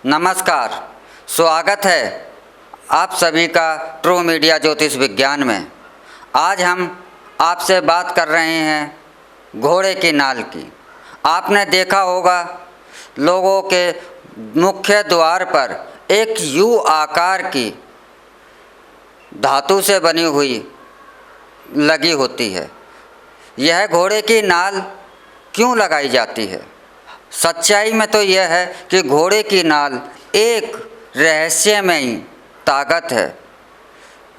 नमस्कार, स्वागत है आप सभी का ट्रू मीडिया ज्योतिष विज्ञान में। आज हम आपसे बात कर रहे हैं घोड़े की नाल की। आपने देखा होगा लोगों के मुख्य द्वार पर एक यू आकार की धातु से बनी हुई लगी होती है। यह घोड़े की नाल क्यों लगाई जाती है? सच्चाई में तो यह है कि घोड़े की नाल एक रहस्यमयी ताकत है,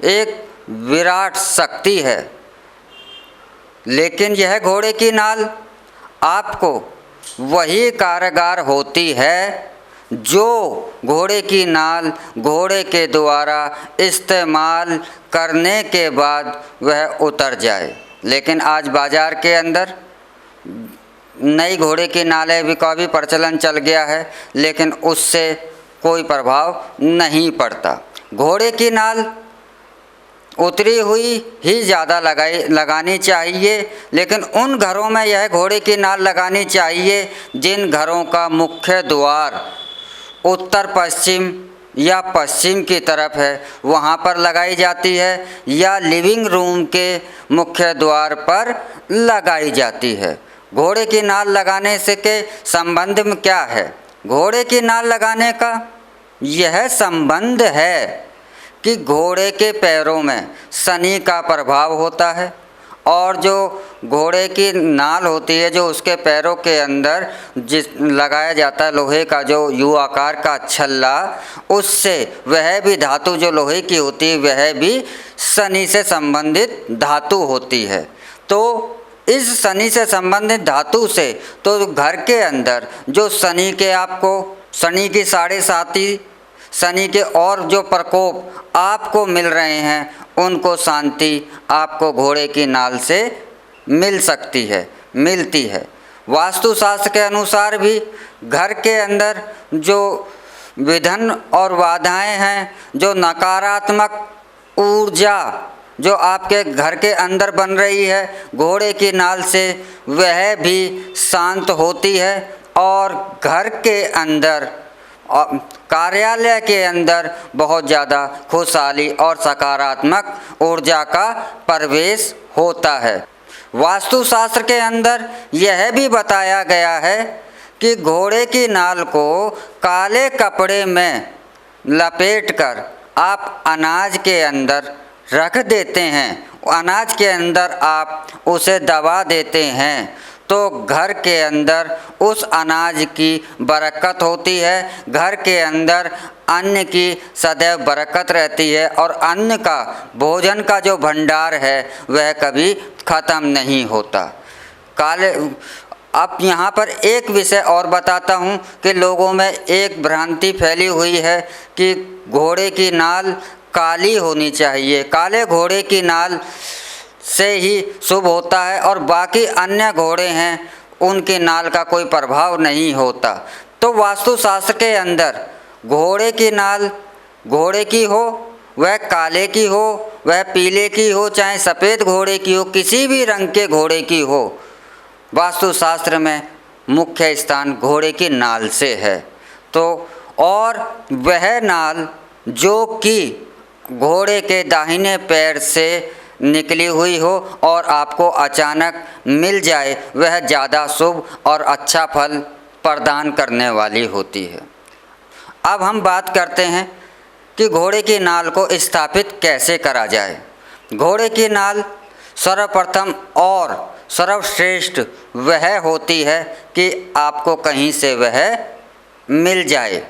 एक विराट शक्ति है। लेकिन यह घोड़े की नाल आपको वही कारगर होती है जो घोड़े की नाल घोड़े के द्वारा इस्तेमाल करने के बाद वह उतर जाए। लेकिन आज बाज़ार के अंदर नई घोड़े की नालें का भी प्रचलन चल गया है, लेकिन उससे कोई प्रभाव नहीं पड़ता। घोड़े की नाल उतरी हुई ही ज़्यादा लगानी चाहिए, लेकिन उन घरों में यह घोड़े की नाल लगानी चाहिए जिन घरों का मुख्य द्वार उत्तर पश्चिम या पश्चिम की तरफ है, वहाँ पर लगाई जाती है, या लिविंग रूम के मुख्य द्वार पर लगाई जाती है। घोड़े की नाल लगाने से के संबंध में क्या है? घोड़े की नाल लगाने का यह संबंध है कि घोड़े के पैरों में शनि का प्रभाव होता है, और जो घोड़े की नाल होती है, जो उसके पैरों के अंदर लगाया जाता है लोहे का जो यू आकार का छल्ला, उससे वह भी धातु जो लोहे की होती है वह भी शनि से संबंधित धातु होती है। तो इस शनि से संबंधित धातु से तो घर के अंदर जो शनि के आपको शनि की 7.5 शनि के और जो प्रकोप आपको मिल रहे हैं, उनको शांति आपको घोड़े की नाल से मिलती है। वास्तुशास्त्र के अनुसार भी घर के अंदर जो विघ्न और बाधाएं हैं, जो नकारात्मक ऊर्जा जो आपके घर के अंदर बन रही है, घोड़े की नाल से वह भी शांत होती है, और घर के अंदर कार्यालय के अंदर बहुत ज़्यादा खुशहाली और सकारात्मक ऊर्जा का प्रवेश होता है। वास्तुशास्त्र के अंदर यह भी बताया गया है कि घोड़े की नाल को काले कपड़े में लपेटकर आप अनाज के अंदर रख देते हैं, अनाज के अंदर आप उसे दबा देते हैं, तो घर के अंदर उस अनाज की बरकत होती है, घर के अंदर अन्न की सदैव बरकत रहती है, और अन्न का भोजन का जो भंडार है वह कभी ख़त्म नहीं होता। अब यहाँ पर एक विषय और बताता हूँ कि लोगों में एक भ्रांति फैली हुई है कि घोड़े की नाल काली होनी चाहिए, काले घोड़े की नाल से ही शुभ होता है, और बाकी अन्य घोड़े हैं उनकी नाल का कोई प्रभाव नहीं होता। तो वास्तुशास्त्र के अंदर घोड़े की नाल घोड़े की हो, वह काले की हो, वह पीले की हो, चाहे सफ़ेद घोड़े की हो, किसी भी रंग के घोड़े की हो, वास्तुशास्त्र में मुख्य स्थान घोड़े की नाल से है। तो और वह नाल जो कि घोड़े के दाहिने पैर से निकली हुई हो और आपको अचानक मिल जाए, वह ज़्यादा शुभ और अच्छा फल प्रदान करने वाली होती है। अब हम बात करते हैं कि घोड़े की नाल को स्थापित कैसे करा जाए। घोड़े की नाल सर्वप्रथम और सर्वश्रेष्ठ वह होती है कि आपको कहीं से वह मिल जाए,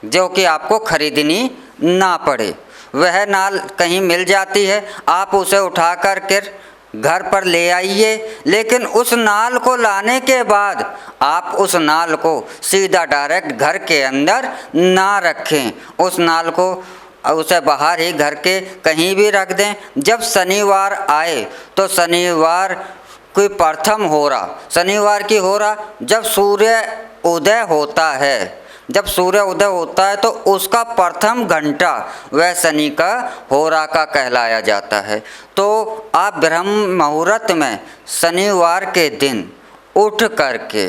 जो कि आपको खरीदनी ना पड़े। वह नाल कहीं मिल जाती है, आप उसे उठा कर के घर पर ले आइए, लेकिन उस नाल को लाने के बाद आप उस नाल को सीधा डायरेक्ट घर के अंदर ना रखें। उस नाल को उसे बाहर ही घर के कहीं भी रख दें। जब शनिवार आए तो शनिवार कोई प्रथम हो रहा, शनिवार की हो रहा जब सूर्य उदय होता है, जब सूर्य उदय होता है तो उसका प्रथम घंटा वह शनि का होरा का कहलाया जाता है। तो आप ब्रह्म मुहूर्त में शनिवार के दिन उठ करके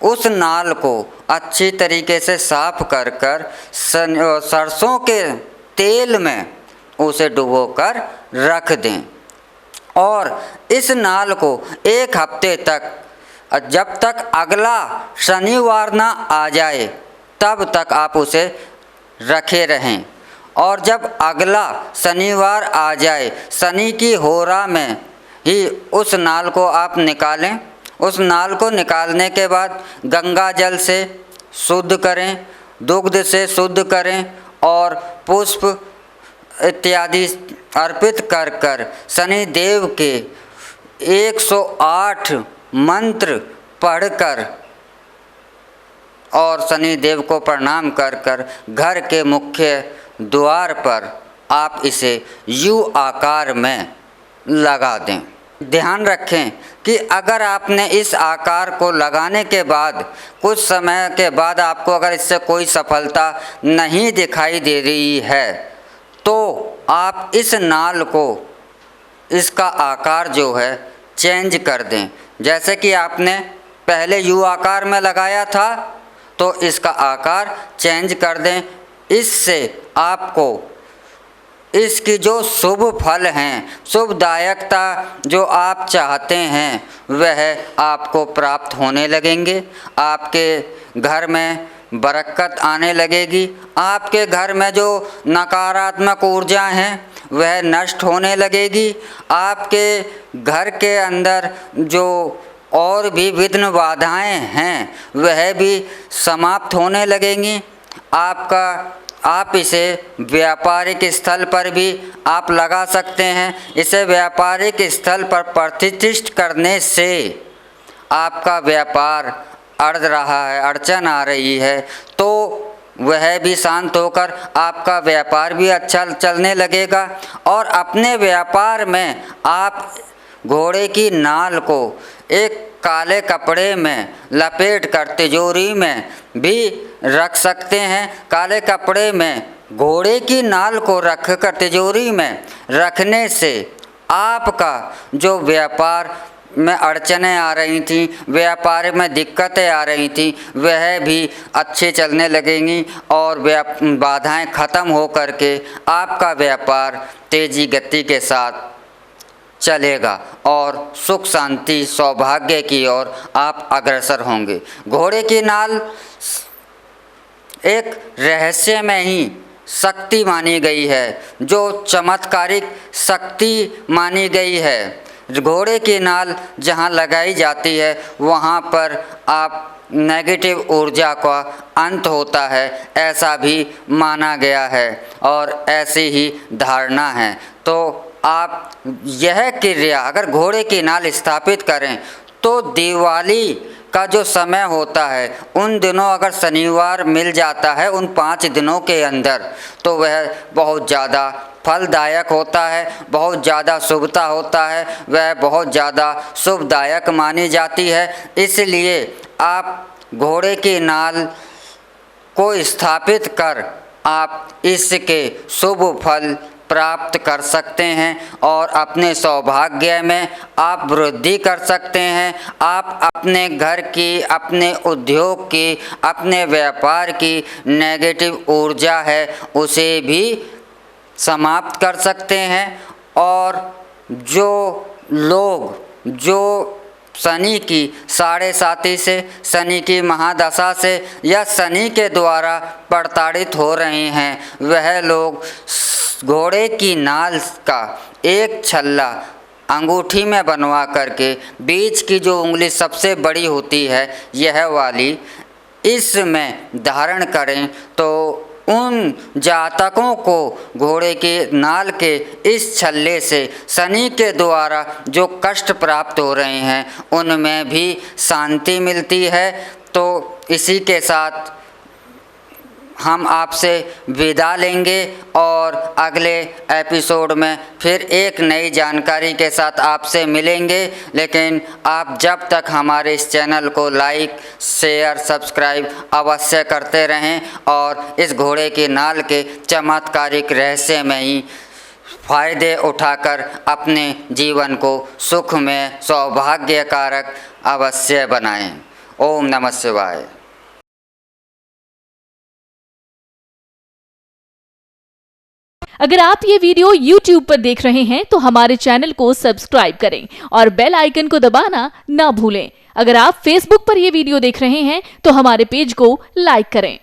उस नाल को अच्छी तरीके से साफ कर कर सरसों के तेल में उसे डुबोकर रख दें और इस नाल को 1 हफ्ते तक, जब तक अगला शनिवार ना आ जाए तब तक आप उसे रखे रहें। और जब अगला शनिवार आ जाए, शनि की होरा में ही उस नाल को आप निकालें। उस नाल को निकालने के बाद गंगा जल से शुद्ध करें, दुग्ध से शुद्ध करें और पुष्प इत्यादि अर्पित कर कर शनि देव के 108 मंत्र पढ़कर और शनि देव को प्रणाम कर कर घर के मुख्य द्वार पर आप इसे यू आकार में लगा दें। ध्यान रखें कि अगर आपने इस आकार को लगाने के बाद कुछ समय के बाद आपको अगर इससे कोई सफलता नहीं दिखाई दे रही है तो आप इस नाल को, इसका आकार जो है चेंज कर दें। जैसे कि आपने पहले यू आकार में लगाया था तो इसका आकार चेंज कर दें। इससे आपको इसकी जो शुभ फल हैं, शुभदायकता जो आप चाहते हैं वह आपको प्राप्त होने लगेंगे। आपके घर में बरकत आने लगेगी। आपके घर में जो नकारात्मक ऊर्जा हैं वह नष्ट होने लगेगी। आपके घर के अंदर जो और भी विघ्न बाधाएं हैं वह भी समाप्त होने लगेंगी। आप इसे व्यापारिक स्थल पर भी आप लगा सकते हैं। इसे व्यापारिक स्थल पर प्रतिष्ठित करने से आपका व्यापार अड़ रहा है, अड़चन आ रही है तो वह भी शांत होकर आपका व्यापार भी अच्छा चलने लगेगा। और अपने व्यापार में आप घोड़े की नाल को एक काले कपड़े में लपेट कर तिजोरी में भी रख सकते हैं। काले कपड़े में घोड़े की नाल को रख कर तिजोरी में रखने से आपका जो व्यापार में अड़चनें आ रही थी, व्यापार में दिक्कतें आ रही थी, वह भी अच्छे चलने लगेंगी और बाधाएं ख़त्म हो कर के आपका व्यापार तेज़ी गति के साथ चलेगा और सुख शांति सौभाग्य की ओर आप अग्रसर होंगे। घोड़े की नाल एक रहस्य में ही शक्ति मानी गई है, जो चमत्कारिक शक्ति मानी गई है। घोड़े की नाल जहाँ लगाई जाती है वहाँ पर आप नेगेटिव ऊर्जा का अंत होता है, ऐसा भी माना गया है और ऐसी ही धारणा है। तो आप यह क्रिया अगर घोड़े की नाल स्थापित करें तो दिवाली का जो समय होता है उन दिनों अगर शनिवार मिल जाता है उन 5 दिनों के अंदर तो वह बहुत ज़्यादा फलदायक होता है, बहुत ज़्यादा शुभता होता है, वह बहुत ज़्यादा शुभदायक मानी जाती है। इसलिए आप घोड़े की नाल को स्थापित कर आप इसके शुभ फल प्राप्त कर सकते हैं और अपने सौभाग्य में आप वृद्धि कर सकते हैं। आप अपने घर की, अपने उद्योग की, अपने व्यापार की नेगेटिव ऊर्जा है उसे भी समाप्त कर सकते हैं। और जो लोग जो शनि की 7.5 से, शनि की महादशा से या शनि के द्वारा प्रताड़ित हो रहे हैं वह लोग घोड़े की नाल का एक छल्ला अंगूठी में बनवा करके बीच की जो उंगली सबसे बड़ी होती है यह वाली इसमें धारण करें तो उन जातकों को घोड़े के नाल के इस छल्ले से शनि के द्वारा जो कष्ट प्राप्त हो रहे हैं उनमें भी शांति मिलती है। तो इसी के साथ हम आपसे विदा लेंगे और अगले एपिसोड में फिर एक नई जानकारी के साथ आपसे मिलेंगे। लेकिन आप जब तक हमारे इस चैनल को लाइक, शेयर, सब्सक्राइब अवश्य करते रहें और इस घोड़े की नाल के चमत्कारिक रहस्य में ही फ़ायदे उठाकर अपने जीवन को सुख में सौभाग्यकारक अवश्य बनाएं। ओम नमः शिवाय। अगर आप ये वीडियो YouTube पर देख रहे हैं तो हमारे चैनल को सब्सक्राइब करें और बेल आइकन को दबाना ना भूलें। अगर आप Facebook पर ये वीडियो देख रहे हैं तो हमारे पेज को लाइक करें।